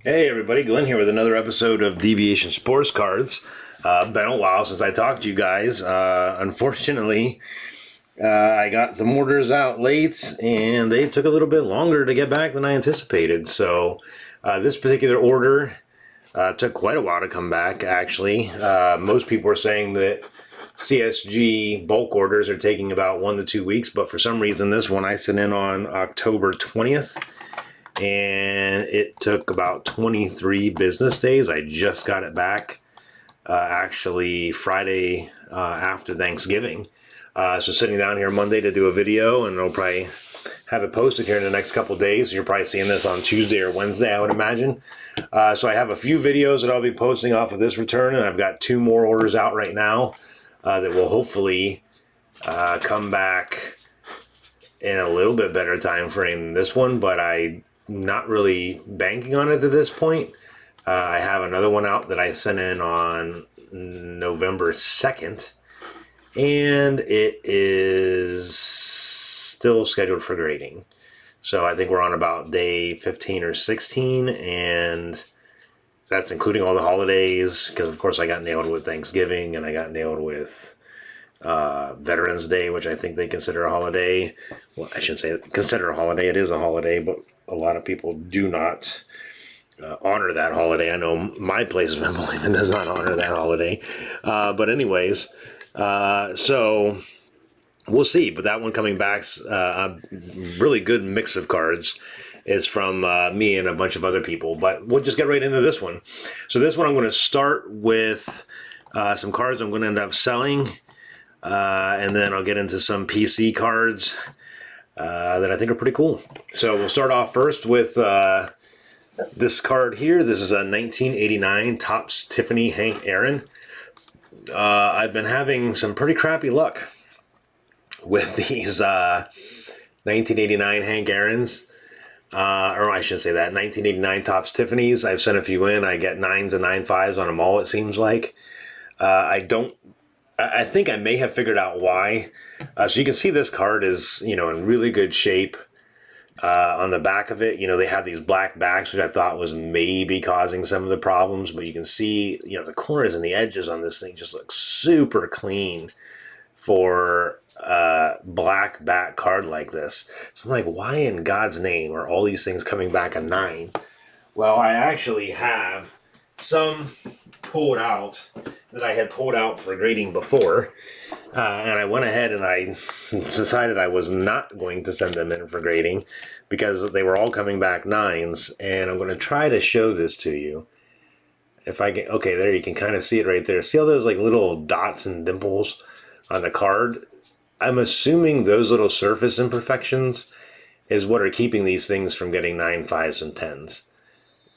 Hey everybody, Glenn here with another episode of Deviation Sports Cards. Been a while since I talked to you guys. Unfortunately, I got some orders out late and they took a little bit longer to get back than I anticipated. So this particular order took quite a while to come back, actually. Most people are saying that CSG bulk orders are taking about 1 to 2 weeks, but for some reason this one I sent in on October 20th. And it took about 23 business days. I just got it back actually Friday after Thanksgiving. So sitting down here Monday to do a video, and I'll probably have it posted here in the next couple days. You're probably seeing this on Tuesday or Wednesday, I would imagine. So I have a few videos that I'll be posting off of this return, and I've got 2 more orders out right now that will hopefully come back in a little bit better time frame than this one, but I'm not really banking on it at this point. I have another one out that I sent in on November 2nd, and it is still scheduled for grading. So I think we're on about day 15 or 16, and that's including all the holidays, because of course I got nailed with Thanksgiving, and I got nailed with Veterans Day, which I think they consider a holiday. Well, I shouldn't say consider a holiday. It is a holiday, but a lot of people do not honor that holiday. I know my place of employment does not honor that holiday. But anyways, so we'll see. But that one coming back's a really good mix of cards is from me and a bunch of other people. But we'll just get right into this one. So this one I'm going to start with some cards I'm going to end up selling. And then I'll get into some PC cards that I think are pretty cool. So we'll start off first with this card here. This is a 1989 Topps Tiffany Hank Aaron. I've been having some pretty crappy luck with these 1989 Hank Aaron's. Or I shouldn't say that, 1989 Topps Tiffany's. I've sent a few in. I get 9s and 9.5s on them all, it seems like. I think I may have figured out why. So you can see this card is, in really good shape. On the back of it, they have these black backs, which I thought was maybe causing some of the problems. But you can see, the corners and the edges on this thing just look super clean for a black back card like this. So I'm like, why in God's name are all these things coming back a 9? Well, I actually have some pulled out that I had pulled out for grading before, and I went ahead and I decided I was not going to send them in for grading because they were all coming back 9s, and I'm going to try to show this to you. If I can, okay, there you can kind of see it right there. See all those like little dots and dimples on the card? I'm assuming those little surface imperfections is what are keeping these things from getting 9, 5s, and 10s.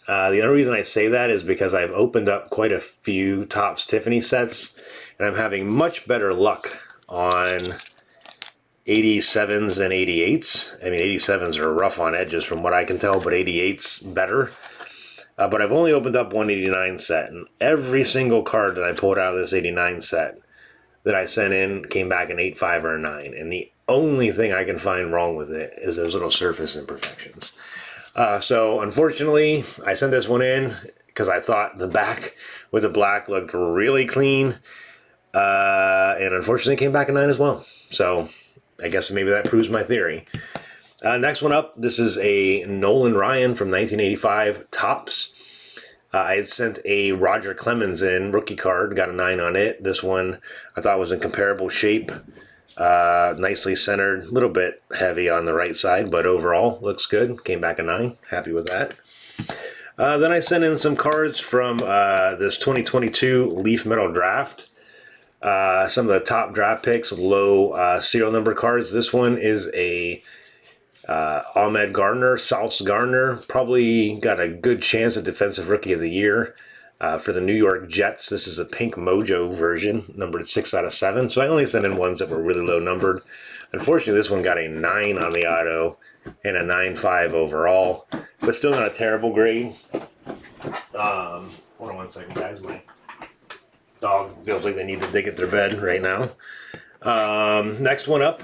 The only reason I say that is because I've opened up quite a few Topps Tiffany sets, and I'm having much better luck on 87s and 88s. I mean, 87s are rough on edges from what I can tell, but 88s better. But I've only opened up one 89 set, and every single card that I pulled out of this 89 set that I sent in came back an 8, 5, or a 9. And the only thing I can find wrong with it is those little surface imperfections. So unfortunately, I sent this one in because I thought the back with the black looked really clean. And unfortunately, it came back a 9 as well. So I guess maybe that proves my theory. Next one up, this is a Nolan Ryan from 1985 Topps. I sent a Roger Clemens in rookie card, got a 9 on it. This one I thought was in comparable shape. Nicely centered, a little bit heavy on the right side, but overall looks good. Came back a 9. Happy with that. Then I sent in some cards from this 2022 Leaf Metal Draft. Some of the top draft picks, low serial number cards. This one is a Ahmed Gardner, Sauce Gardner. Probably got a good chance at Defensive Rookie of the Year. For the New York Jets, this is a pink mojo version, numbered 6 out of 7. So I only sent in ones that were really low numbered. Unfortunately, this one got a 9 on the auto and a 9.5 overall, but still not a terrible grade. Hold on one second, guys. My dog feels like they need to dig at their bed right now. Next one up,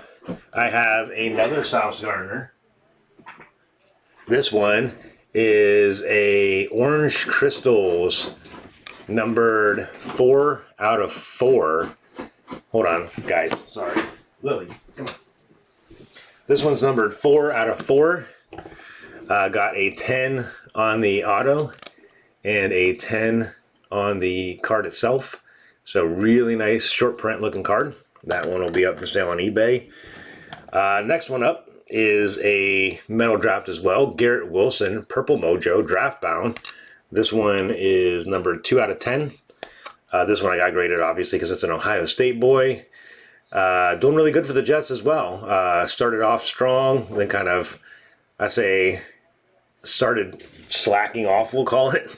I have another Sauce Gardner. This one is a Orange Crystals, numbered 4 out of 4. Hold on, guys. Sorry. Lily, come on. This one's numbered 4 out of 4. Got a 10 on the auto and a 10 on the card itself. So really nice short print looking card. That one will be up for sale on eBay. Next one up is a metal draft as well. Garrett Wilson, Purple Mojo, draft bound. This one is numbered 2 out of 10. This one I got graded obviously because it's an Ohio State boy. Doing really good for the Jets as well. Started off strong, then kind of, I say, started slacking off, we'll call it.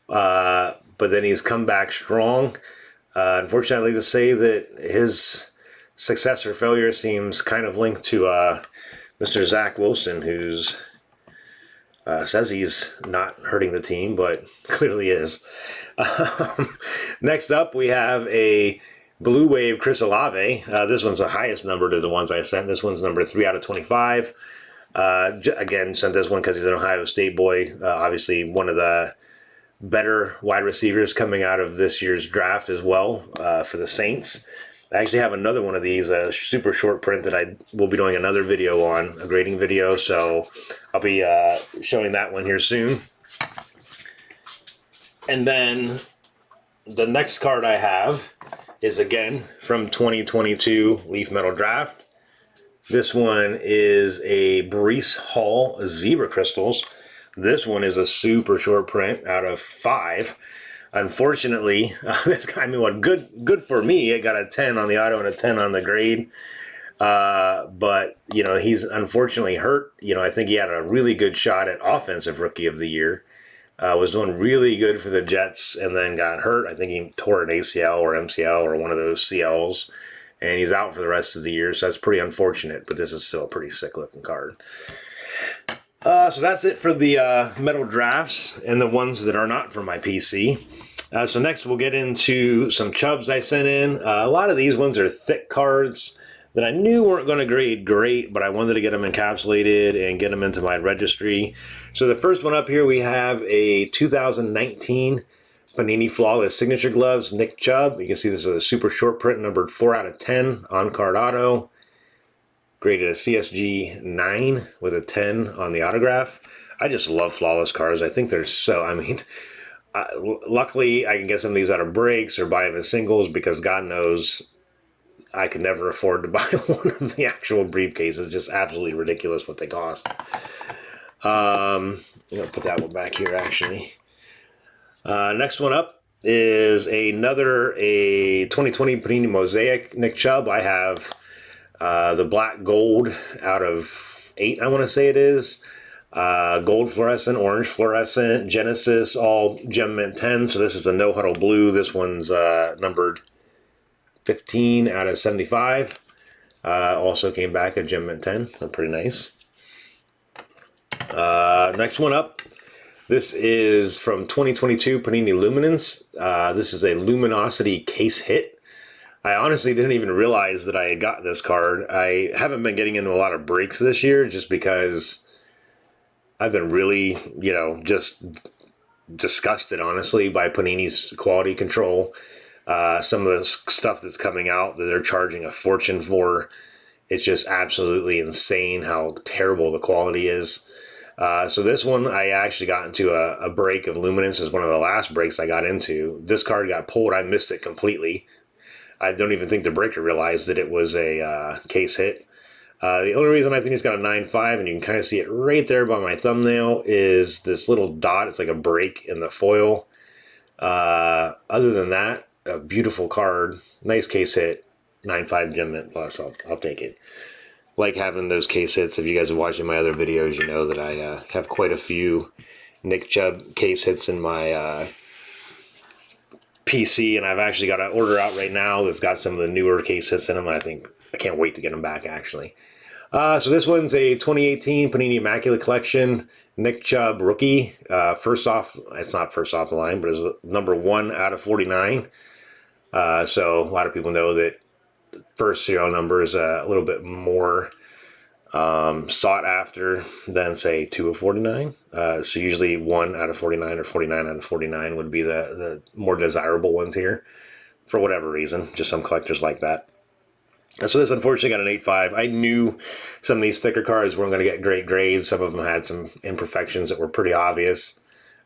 But then he's come back strong. Unfortunately, to say that his success or failure seems kind of linked to Mr. Zach Wilson, who's says he's not hurting the team, but clearly is. Next up, we have a Blue Wave Chris Olave. This one's the highest number to the ones I sent. This one's number 3 out of 25. Again, sent this one because he's an Ohio State boy. Obviously, one of the better wide receivers coming out of this year's draft as well for the Saints. I actually have another one of these, a super short print that I will be doing another video on, a grading video. So I'll be showing that one here soon. And then the next card I have is again from 2022 Leaf Metal Draft. This one is a Breece Hall Zebra Crystals. This one is a super short print out of 5. Unfortunately, this guy, I mean, what good for me. It got a 10 on the auto and a 10 on the grade. But you know, he's unfortunately hurt. You know, I think he had a really good shot at Offensive Rookie of the Year. Was doing really good for the Jets and then got hurt. I think he tore an ACL or MCL or one of those CLs, and he's out for the rest of the year. So that's pretty unfortunate, but this is still a pretty sick looking card. So that's it for the metal drafts and the ones that are not for my PC. So next we'll get into some Chubbs I sent in. A lot of these ones are thick cards that I knew weren't going to grade great, but I wanted to get them encapsulated and get them into my registry. So the first one up here, we have a 2019 Panini Flawless Signature Gloves, Nick Chubb. You can see this is a super short print, numbered 4 out of 10 on card auto. Graded a CSG 9 with a 10 on the autograph. I just love flawless cards. I think they're so, I mean, luckily I can get some of these out of breaks or buy them as singles because God knows I could never afford to buy one of the actual briefcases. It's just absolutely ridiculous what they cost. I'm going to put that one back here, actually. Next one up is another 2020 Panini Mosaic Nick Chubb. I have the black gold out of 8, I want to say it is. Gold fluorescent, orange fluorescent, Genesis, all Gem Mint 10. So this is a No Huddle Blue. This one's numbered 15 out of 75. Also came back at Gem Mint 10. They're pretty nice. Next one up. This is from 2022 Panini Luminance. This is a Luminosity case hit. I honestly didn't even realize that I had got this card. I haven't been getting into a lot of breaks this year just because I've been really, you know, just disgusted, honestly, by Panini's quality control. Some of the stuff that's coming out that they're charging a fortune for. It's just absolutely insane how terrible the quality is. So this one, I actually got into a break of Luminance. Is one of the last breaks I got into. This card got pulled. I missed it completely. I don't even think the breaker realized that it was a case hit. The only reason I think it's got a 9.5, and you can kind of see it right there by my thumbnail, is this little dot. It's like a break in the foil. Other than that, a beautiful card, nice case hit, 9.5 Gem Mint plus. I'll take it. Like having those case hits. If you guys are watching my other videos, you know that I have quite a few Nick Chubb case hits in my PC, and I've actually got an order out right now that's got some of the newer case hits in them. And I can't wait to get them back, actually. So this one's a 2018 Panini Immaculate Collection Nick Chubb rookie. First off, it's not first off the line, but it's number 1 out of 49. So a lot of people know that first serial number is a little bit more Sought after than say 2 of 49. So usually 1 out of 49 or 49 out of 49 would be the more desirable ones here for whatever reason. Just some collectors like that. And so this unfortunately got an 8.5. I knew some of these thicker cards weren't going to get great grades. Some of them had some imperfections that were pretty obvious.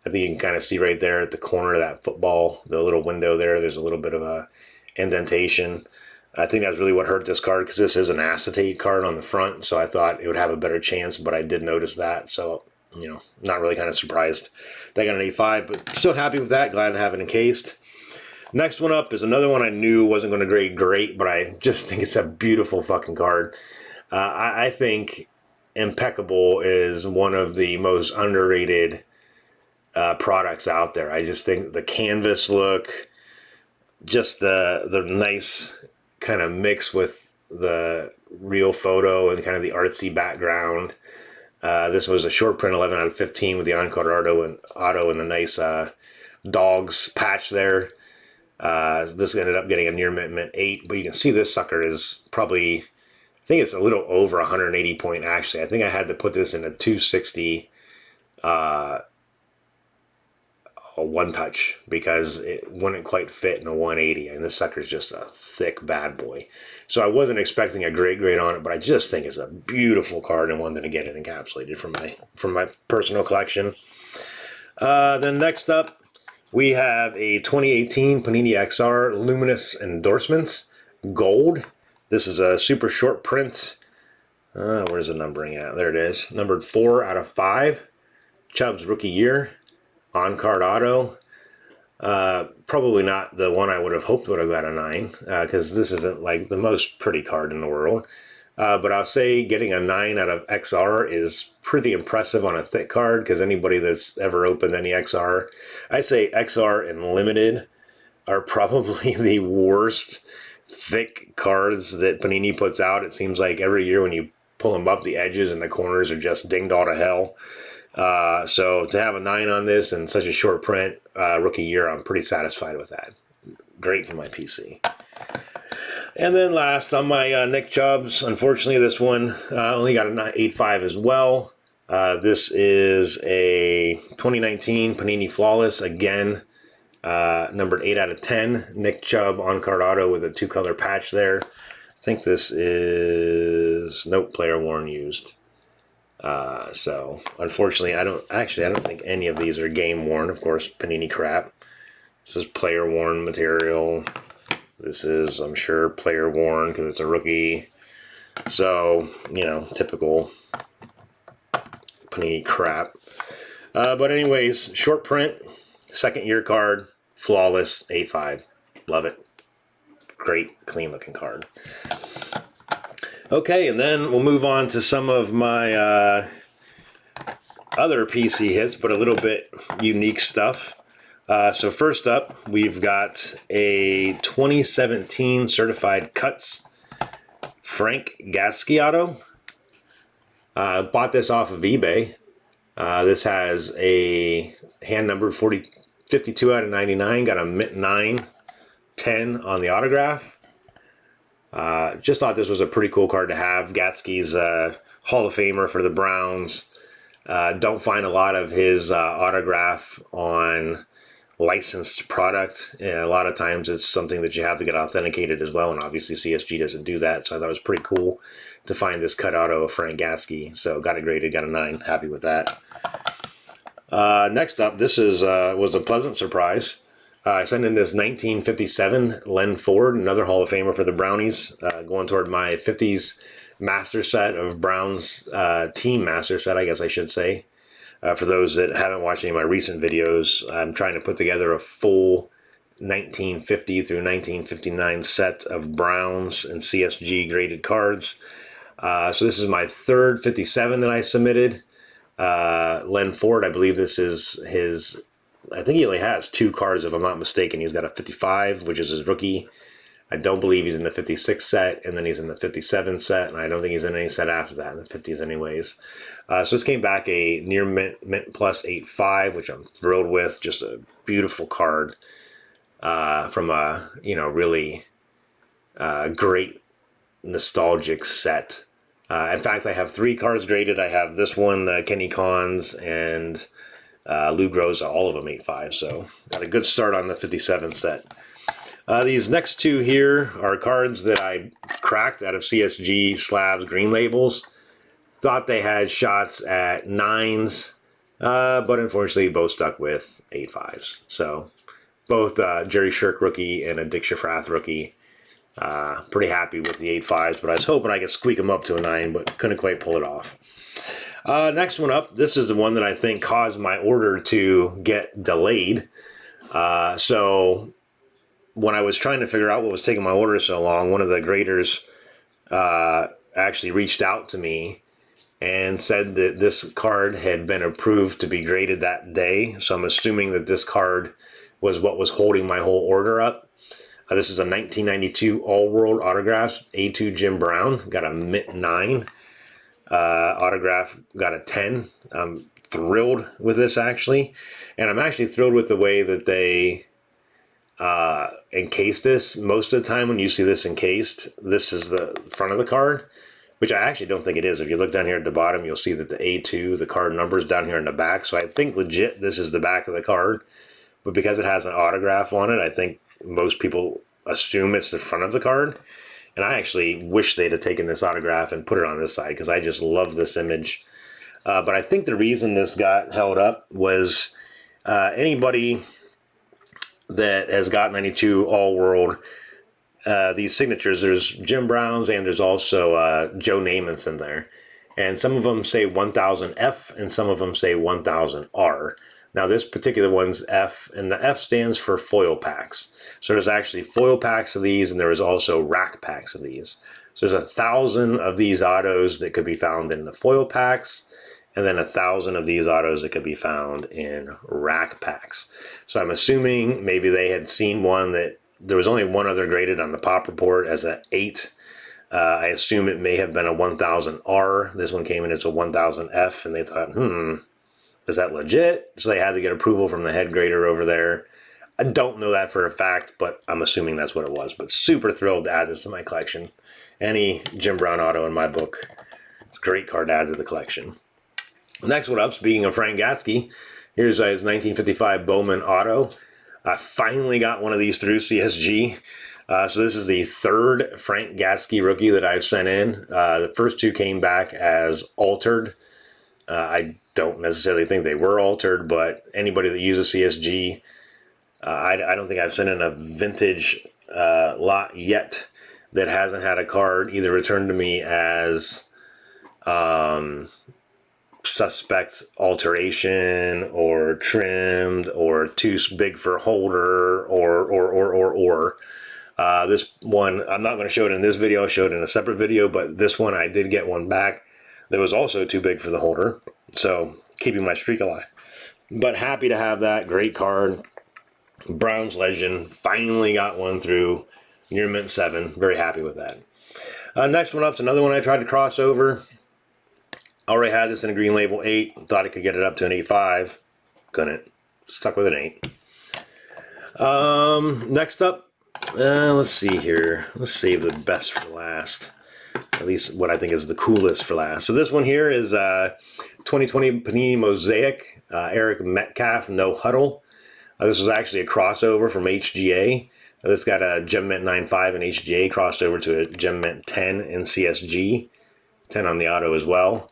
I think you can kind of see right there at the corner of that football, the little window there, there's a little bit of a indentation. I think that's really what hurt this card because this is an acetate card on the front, so I thought it would have a better chance, but I did notice that, so, not really kind of surprised. They got an 8.5, but still happy with that. Glad to have it encased. Next one up is another one I knew wasn't going to grade great, but I just think it's a beautiful fucking card. I think Impeccable is one of the most underrated products out there. I just think the canvas look, just the nice kind of mix with the real photo and kind of the artsy background. This was a short print 11 out of 15 with the on-card auto and the nice dogs patch there. This ended up getting a near mint 8, but you can see this sucker is probably, I think it's a little over 180 point actually. I think I had to put this in a 260 a one touch because it wouldn't quite fit in a 180, and this sucker's just a thick bad boy. So I wasn't expecting a great grade on it, but I just think it's a beautiful card and one that to get it encapsulated from my personal collection. Then next up, we have a 2018 Panini XR Luminous Endorsements Gold. This is a super short print. Where's the numbering at? There it is. Numbered 4 out of 5. Chubbs rookie year. On-card auto. Probably not the one I would have hoped would have got a 9, because this isn't like the most pretty card in the world. But I'll say getting a 9 out of XR is pretty impressive on a thick card, because anybody that's ever opened any XR, I say XR and Limited are probably the worst thick cards that Panini puts out. It seems like every year when you pull them up, the edges and the corners are just dinged all to hell. So to have a 9 on this and such a short print, rookie year, I'm pretty satisfied with that. Great for my PC. And then last on my Nick Chubbs, unfortunately this one only got an 8.5 as well. This is a 2019 Panini Flawless, again, numbered 8 out of 10. Nick Chubb on-card auto with a 2-color patch there. I think this is, nope, player worn used. So unfortunately, I don't think any of these are game worn. Of course, Panini crap. This is player worn material. This is, I'm sure, player worn because it's a rookie. So, typical Panini crap. But anyways, short print, second year card, flawless, 8.5. Love it. Great, clean looking card. Okay, and then we'll move on to some of my other PC hits, but a little bit unique stuff. So first up, we've got a 2017 Certified Cuts Frank Gasko auto. Bought this off of eBay. This has a hand number 52 out of 99, got a mint 9, 10 on the autograph. Just thought this was a pretty cool card to have. Gatsky's Hall of Famer for the Browns. Don't find a lot of his autograph on licensed product. A lot of times it's something that you have to get authenticated as well, and obviously CSG doesn't do that, so I thought it was pretty cool to find this cut auto of Frank Gasko. So got it graded, got a 9. Happy with that. Next up, this was a pleasant surprise. I sent in this 1957 Len Ford, another Hall of Famer for the Brownies, going toward my 50s master set of Browns team master set, I guess I should say. For those that haven't watched any of my recent videos, I'm trying to put together a full 1950 through 1959 set of Browns and CSG graded cards. So this is my third 57 that I submitted. Len Ford, I believe this is his, I think he only has 2 cards if I'm not mistaken. He's got a 55, which is his rookie. I don't believe he's in the 56 set, and then he's in the 57 set, and I don't think he's in any set after that, in the 50s anyways. So this came back a near mint plus 8.5, which I'm thrilled with. Just a beautiful card from a, really great nostalgic set. In fact, I have 3 cards graded. I have this one, the Kenny Cons, and Lou Groza, all of them 8.5. So got a good start on the 57 set. These next 2 here are cards that I cracked out of CSG slabs green labels. Thought they had shots at 9s, but unfortunately both stuck with 8.5s. So both Jerry Shirk rookie and a Dick Shafrath rookie. Pretty happy with the 8.5s, but I was hoping I could squeak them up to a 9, but couldn't quite pull it off. Next one up, this is the one that I think caused my order to get delayed. So when I was trying to figure out what was taking my order so long, one of the graders actually reached out to me and said that this card had been approved to be graded that day. So I'm assuming that this card was what was holding my whole order up. This is a 1992 All-World Autographs, A2 Jim Brown. Got a mint 9. Autograph got a 10. I'm thrilled with this, actually. And I'm actually thrilled with the way that they encased this. Most of the time when you see this encased, this is the front of the card, which I actually don't think it is. If you look down here at the bottom, you'll see that the A2, the card number, is down here in the back. So I think legit this is the back of the card. But because it has an autograph on it, I think most people assume it's the front of the card. And I actually wish they'd have taken this autograph and put it on this side, because I just love this image. But I think the reason this got held up was anybody that has got 92 All-World, these signatures, there's Jim Brown's and there's also Joe Namath's in there. And some of them say 1000F and some of them say 1000R. Now this particular one's F, and the F stands for foil packs. So there's actually foil packs of these, and there is also rack packs of these. So there's 1,000 of these autos that could be found in the foil packs, and then 1,000 of these autos that could be found in rack packs. So I'm assuming maybe they had seen one that there was only one other graded on the pop report as an 8. I assume it may have been a 1000R. This one came in as a 1000F, and they thought, is that legit? So they had to get approval from the head grader over there. I don't know that for a fact, but I'm assuming that's what it was. But super thrilled to add this to my collection. Any Jim Brown auto in my book. It's a great card to add to the collection. Next one up, speaking of Frank Gasko, here's his 1955 Bowman auto. I finally got one of these through CSG. So this is the 3rd Frank Gasko rookie that I've sent in. The first 2 came back as altered. I don't necessarily think they were altered, but anybody that uses CSG, I don't think I've sent in a vintage lot yet that hasn't had a card either returned to me as suspect alteration or trimmed or too big for holder or this one, I'm not going to show it in this video. I'll show it in a separate video, but this one I did get one back that was also too big for the holder. So keeping my streak alive. But happy to have that. Great card. Browns legend. Finally got one through near mint 7. Very happy with that. Next one up is another one I tried to cross over. Already had this in a green label 8. Thought I could get it up to an 8.5. Couldn't. Stuck with an 8. Next up, let's see here. Let's save the best for last. At least what I think is the coolest for last. So this one here is 2020 Panini Mosaic, Eric Metcalf, No Huddle. This was actually a crossover from HGA. This got a Gem Mint 9.5 in HGA, crossed over to a Gem Mint 10 in CSG. 10 on the auto as well.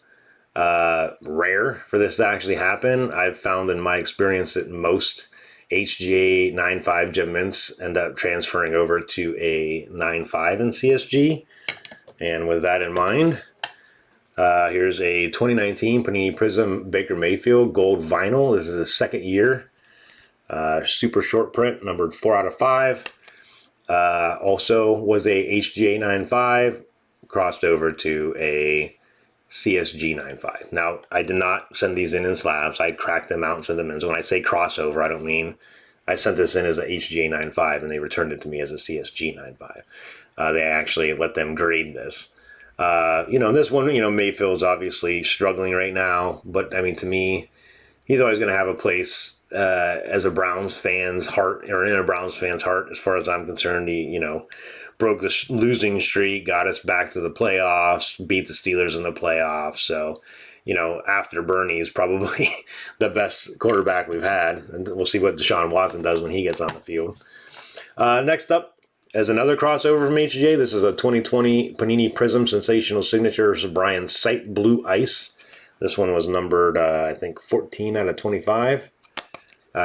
Rare for this to actually happen. I've found in my experience that most HGA 9.5 Gem Mints end up transferring over to a 9.5 in CSG. And with that in mind, here's a 2019 Panini Prism Baker Mayfield gold vinyl. This is the 2nd year. Super short print, numbered 4 out of 5. Also was a HGA 9.5, crossed over to a CSG 9.5. Now, I did not send these in slabs. I cracked them out and sent them in. So when I say crossover, I don't mean I sent this in as a HGA 9.5 and they returned it to me as a CSG 9.5. They actually let them grade this. This one, Mayfield's obviously struggling right now, but I mean, to me, he's always going to have a place as a Browns fan's heart, or in a Browns fan's heart, as far as I'm concerned. He, broke the losing streak, got us back to the playoffs, beat the Steelers in the playoffs. So, you know, after Bernie is probably the best quarterback we've had. And we'll see what Deshaun Watson does when he gets on the field. Next up is another crossover from HGA. This is a 2020 Panini Prism Sensational Signatures Brian Sight Blue Ice. This one was numbered, I think, 14 out of 25.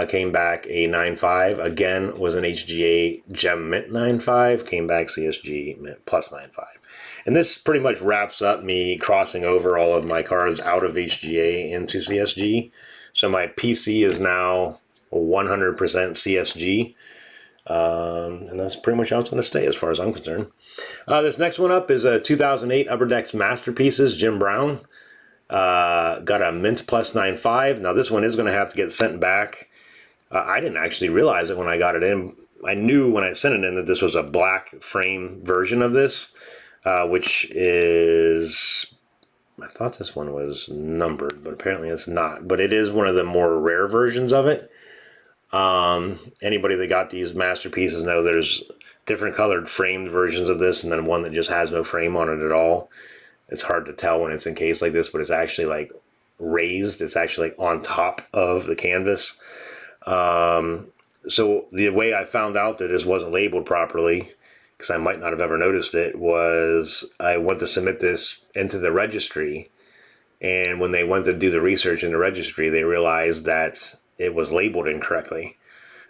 Came back a 9.5. Again, was an HGA Gem Mint 9.5. Came back CSG Mint plus 9.5. And this pretty much wraps up me crossing over all of my cards out of HGA into CSG. So my PC is now 100% CSG. And that's pretty much how it's going to stay as far as I'm concerned. This next one up is a 2008 Upper Decks Masterpieces, Jim Brown. Got a Mint plus 9.5. Now this one is going to have to get sent back. I didn't actually realize it when I got it in. I knew when I sent it in that this was a black frame version of this, which is... I thought this one was numbered, but apparently it's not. But it is one of the more rare versions of it. Anybody that got these masterpieces know there's different colored framed versions of this and then one that just has no frame on it at all. It's hard to tell when it's encased like this, but it's actually like raised. It's actually like on top of the canvas. So the way I found out that this wasn't labeled properly, because I might not have ever noticed it, was I went to submit this into the registry. And when they went to do the research in the registry, they realized that it was labeled incorrectly.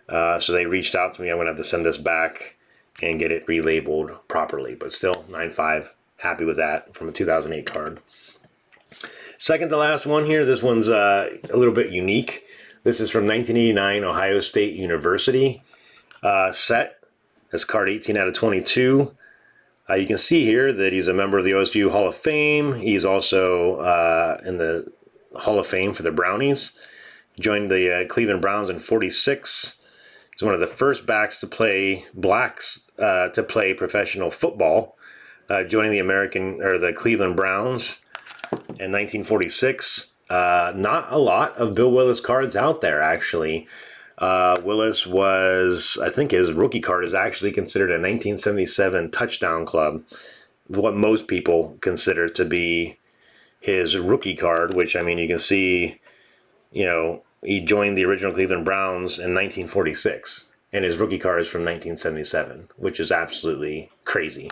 So they reached out to me. I'm going to have to send this back and get it relabeled properly. But still, 9.5. Happy with that from a 2008 card. Second to last one here. This one's a little bit unique. This is from 1989 Ohio State University set. That's card 18 out of 22. You can see here that he's a member of the OSU Hall of Fame. He's also in the Hall of Fame for the Brownies. Joined the Cleveland Browns in '46. He's one of the first backs to play to play professional football. Joining the Cleveland Browns in 1946. Not a lot of Bill Willis cards out there, actually. Willis was, I think his rookie card is actually considered a 1977 touchdown club, what most people consider to be his rookie card, which, I mean, you can see, you know, he joined the original Cleveland Browns in 1946, and his rookie card is from 1977, which is absolutely crazy.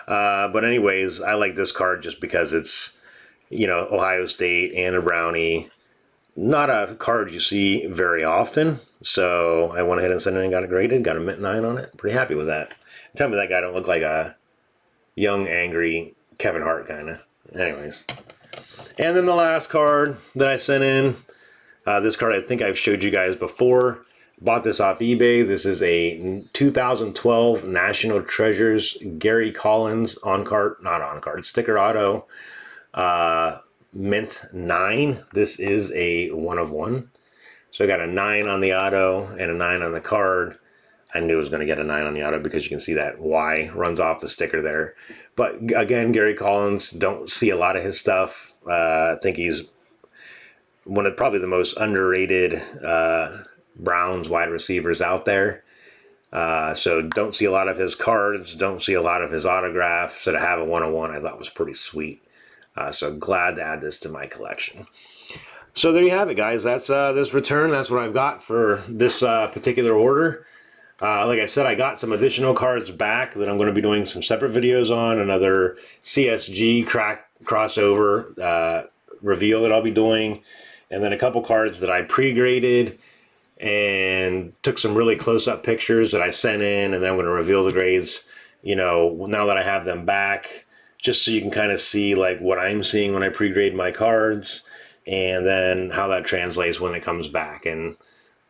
But anyways, I like this card just because it's, you know, Ohio State and a Brownie. Not a card you see very often. So I went ahead and sent it and got it graded. Got a Mint 9 on it. Pretty happy with that. Tell me that guy don't look like a young, angry Kevin Hart kind of. Anyways. And then the last card that I sent in. This card I think I've showed you guys before. Bought this off eBay. This is a 2012 National Treasures Gary Collins sticker auto. Mint 9. This is a 1 of 1. So I got a 9 on the auto and a 9 on the card. I knew I was going to get a 9 on the auto because you can see that Y runs off the sticker there. But again, Gary Collins, don't see a lot of his stuff. I think he's one of probably the most underrated Browns wide receivers out there. So don't see a lot of his cards, don't see a lot of his autographs. So to have a 101 I thought was pretty sweet. So glad to add this to my collection. So there you have it, guys. That's this return. That's what I've got for this particular order. Like I said, I got some additional cards back that I'm going to be doing some separate videos on. Another CSG crossover reveal that I'll be doing. And then a couple cards that I pre-graded and took some really close-up pictures that I sent in. And then I'm going to reveal the grades, you know, now that I have them back, just so you can kind of see like what I'm seeing when I pre-grade my cards and then how that translates when it comes back. And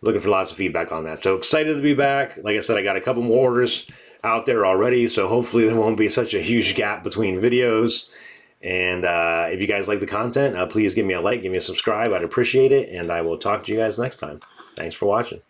looking for lots of feedback on that. So excited to be back. Like I said, I got a couple more orders out there already, so hopefully there won't be such a huge gap between videos. And if you guys like the content, please give me a like, give me a subscribe. I'd appreciate it, and I will talk to you guys next time. Thanks for watching.